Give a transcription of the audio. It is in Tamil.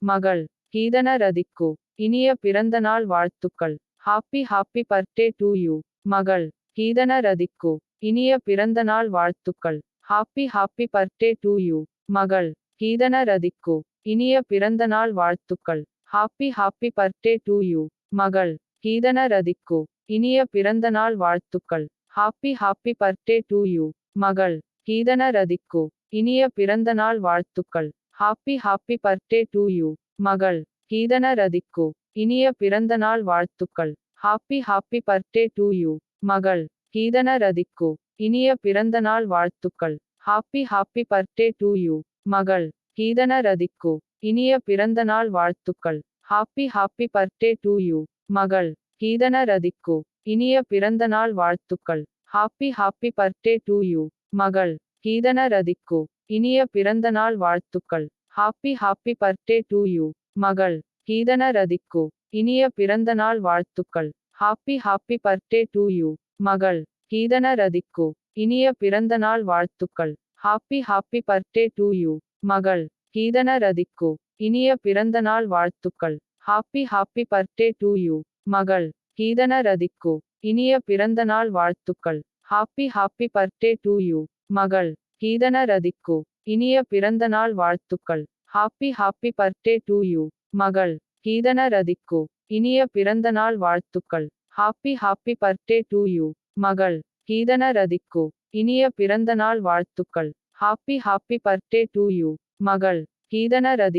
மகள் கீதன ரதிக்கு இனிய பிறந்தநாள் வாழ்த்துக்கள். Happy happy birthday to you. மகள் கீதன ரதிக்கு இனிய பிறந்தநாள் வாழ்த்துக்கள். Happy happy birthday to you. மகள் கீதன ரதிக்கு இனிய பிறந்தநாள் வாழ்த்துக்கள். Happy happy birthday to you. மகள் கீதன ரதிக்கு இனிய பிறந்தநாள் வாழ்த்துக்கள். Happy happy birthday to you. மகள் கீதன ரதிக்கு இனிய பிறந்தநாள் வாழ்த்துக்கள். Happy happy birthday to you. மகள் கீதன ரதிக்கு இனிய பிறந்தநாள் வாழ்த்துக்கள். Happy happy birthday to you. மகள் கீதன ரதிக்கு இனிய பிறந்தநாள் வாழ்த்துக்கள். Happy happy birthday to you. மகள் கீதன ரதிக்கு இனிய பிறந்தநாள் வாழ்த்துக்கள். Happy happy birthday to you. மகள் கீதன ரதிக்கு இனிய பிறந்தநாள் வாழ்த்துக்கள். Happy happy birthday to you. மகள் கீதன ரதிக்கு இனிய பிறந்தநாள் வாழ்த்துக்கள். Happy happy birthday to you. மகள் கீதன ரதிக்கு இனிய பிறந்தநாள் வாழ்த்துக்கள். Happy happy birthday to you. மகள் கீதன ரதிக்கு இனிய பிறந்தநாள் வாழ்த்துக்கள். Happy happy birthday to you. மகள் கீதன ரதிக்கு இனிய பிறந்தநாள் வாழ்த்துக்கள். Happy happy birthday to you. மகள் கீதன ரதிக்கு இனிய பிறந்தநாள் வாழ்த்துக்கள். Happy happy birthday to you. மகள் கீதன ரதிக்கு இனிய பிறந்தநாள் வாழ்த்துக்கள். Happy happy birthday to you. மகள் கீதன ரதிக்கு இனிய பிறந்தநாள் வாழ்த்துக்கள். Happy happy birthday to you. மகள் கீதன ரதிக்கு இனிய பிறந்தநாள் வாழ்த்துக்கள். Happy happy birthday to you. மகள் கீதன ரதி